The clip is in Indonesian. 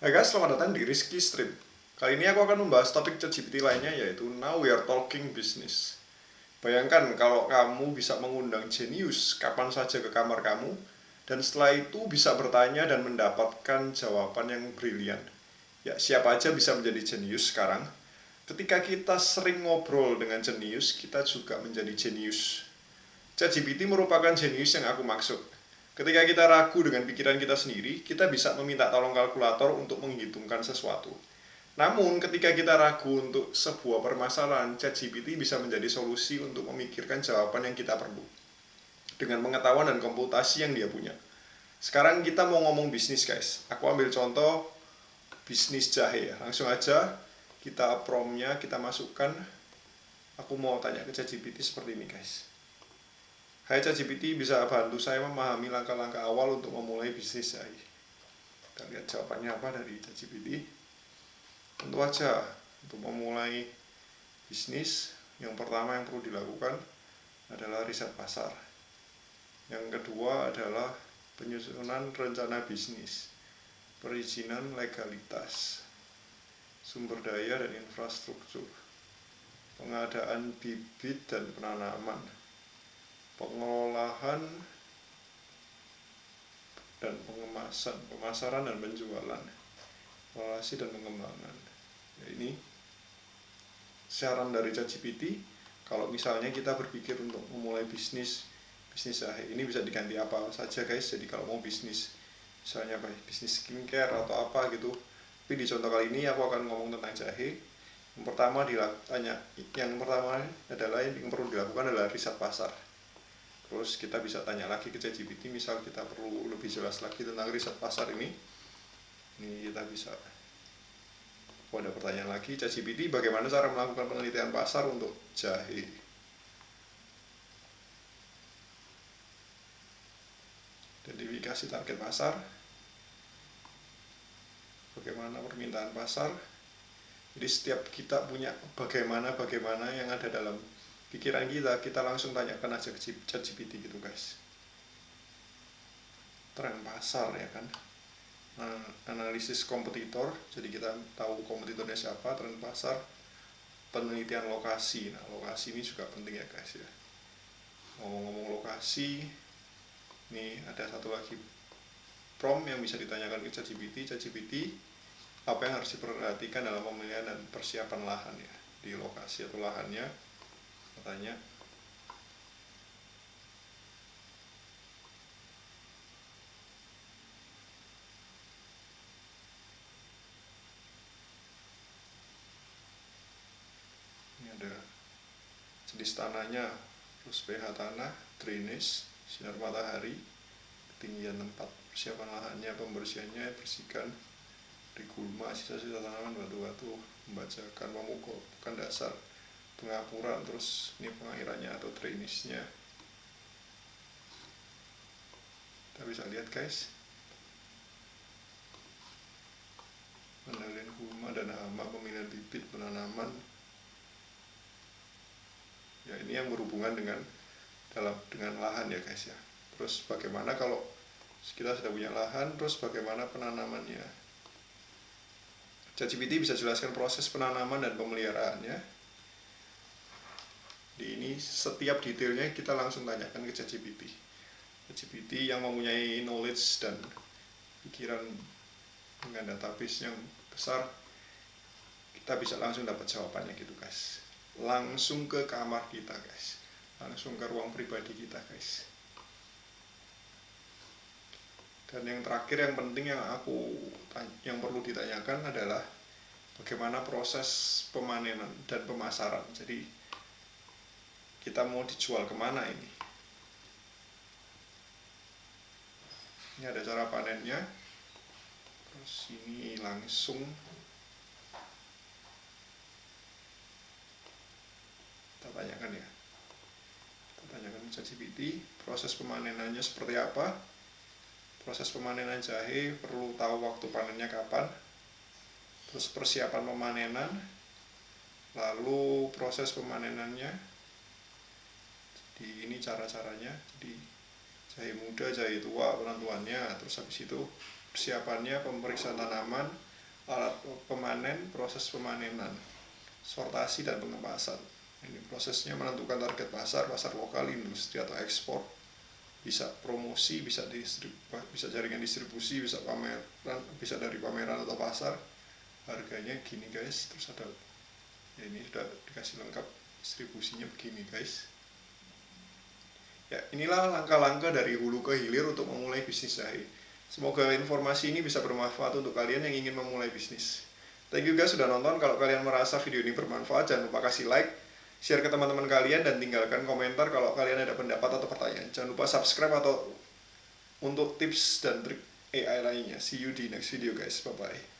Hai guys, selamat datang di Rizky Stream. Kali ini aku akan membahas topik ChatGPT lainnya, yaitu Now We Are Talking Business. Bayangkan kalau kamu bisa mengundang jenius kapan saja ke kamar kamu, dan setelah itu bisa bertanya dan mendapatkan jawaban yang brilian. Ya, siapa aja bisa menjadi jenius sekarang. Ketika kita sering ngobrol dengan jenius, kita juga menjadi jenius. ChatGPT merupakan jenius yang aku maksud. Ketika kita ragu dengan pikiran kita sendiri, kita bisa meminta tolong kalkulator untuk menghitungkan sesuatu. Namun, ketika kita ragu untuk sebuah permasalahan, ChatGPT bisa menjadi solusi untuk memikirkan jawaban yang kita perlu dengan pengetahuan dan komputasi yang dia punya. Sekarang kita mau ngomong bisnis, guys. Aku ambil contoh bisnis jahe ya. Langsung aja kita promptnya kita masukkan. Aku mau tanya ke ChatGPT seperti ini, guys. Hai ChatGPT, bisa bantu saya memahami langkah-langkah awal untuk memulai bisnis jahe? Kita lihat jawabannya apa dari ChatGPT. Tentu aja untuk memulai bisnis, yang pertama yang perlu dilakukan adalah riset pasar. Yang kedua adalah penyusunan rencana bisnis, perizinan legalitas, sumber daya dan infrastruktur, pengadaan bibit dan penanaman, pengolahan dan pengemasan, pemasaran dan penjualan, relasi dan pengembangan. Ya, ini saran dari ChatGPT. Kalau misalnya kita berpikir untuk memulai bisnis jahe, ini bisa diganti apa saja, guys. Jadi kalau mau bisnis misalnya apa, bisnis skincare atau apa gitu. Tapi di contoh kali ini aku akan ngomong tentang jahe. Yang pertama adalah yang perlu dilakukan adalah riset pasar. Terus kita bisa tanya lagi ke ChatGPT, misal kita perlu lebih jelas lagi tentang riset pasar ini kita bisa ada pertanyaan lagi, ChatGPT, bagaimana cara melakukan penelitian pasar untuk jahe? Identifikasi target pasar, bagaimana permintaan pasar. Jadi setiap kita punya bagaimana yang ada dalam pikiran kita langsung tanyakan aja ke ChatGPT gitu, guys. Tren pasar ya kan, analisis kompetitor, jadi kita tahu kompetitornya siapa, tren pasar, penelitian lokasi. Nah, lokasi ini juga penting ya, guys ya. Ngomong-ngomong lokasi, ini ada satu lagi prompt yang bisa ditanyakan ke ChatGPT, apa yang harus diperhatikan dalam pemilihan dan persiapan lahan ya di lokasi atau lahannya. Katanya ini ada jenis tanahnya, terus pH tanah, drainage, sinar matahari, ketinggian tempat, persiapan lahannya, pembersihannya, bersihkan dari gulma, sisa-sisa tanaman, batu-batu, membacakan, pemupukan dasar, pengapuran, terus ini pengairannya atau drainage-nya. Kita bisa lihat, guys, pengendalian gulma dan hama, pemilihan bibit, penanaman. Ya, ini yang berhubungan dengan lahan ya, guys ya. Terus bagaimana kalau kita sudah punya lahan, terus bagaimana penanamannya? ChatGPT bisa jelaskan proses penanaman dan pemeliharaannya. Di ini setiap detailnya kita langsung tanyakan ke ChatGPT. ChatGPT yang mempunyai knowledge dan pikiran dengan database yang besar, kita bisa langsung dapat jawabannya gitu, guys. Langsung ke kamar kita, guys, langsung ke ruang pribadi kita, guys. Dan yang terakhir, yang penting yang perlu ditanyakan adalah bagaimana proses pemanenan dan pemasaran. Jadi kita mau dijual kemana ini? Ini ada cara panennya. Terus ini langsung kita tanyakan ya. Kita tanyakan ke ChatGPT, proses pemanenannya seperti apa? Proses pemanenan jahe perlu tahu waktu panennya kapan, terus persiapan pemanenan, lalu proses pemanenannya. Jadi ini cara-caranya, jadi jahe muda, jahe tua, penentuannya, terus habis itu persiapannya, pemeriksaan tanaman, alat pemanen, proses pemanenan, sortasi dan pengemasan. Ini prosesnya menentukan target pasar, pasar lokal, industri atau ekspor, bisa promosi, bisa bisa jaringan distribusi, bisa pameran, bisa dari pameran atau pasar. Harganya gini guys, terus ada ya ini sudah dikasih lengkap distribusinya begini guys. Ya, inilah langkah-langkah dari hulu ke hilir untuk memulai bisnis jahe. Semoga informasi ini bisa bermanfaat untuk kalian yang ingin memulai bisnis. Thank you guys sudah nonton. Kalau kalian merasa video ini bermanfaat, jangan lupa kasih like, share ke teman-teman kalian, dan tinggalkan komentar kalau kalian ada pendapat atau pertanyaan. Jangan lupa subscribe atau untuk tips dan trik AI lainnya. See you di next video guys. Bye-bye.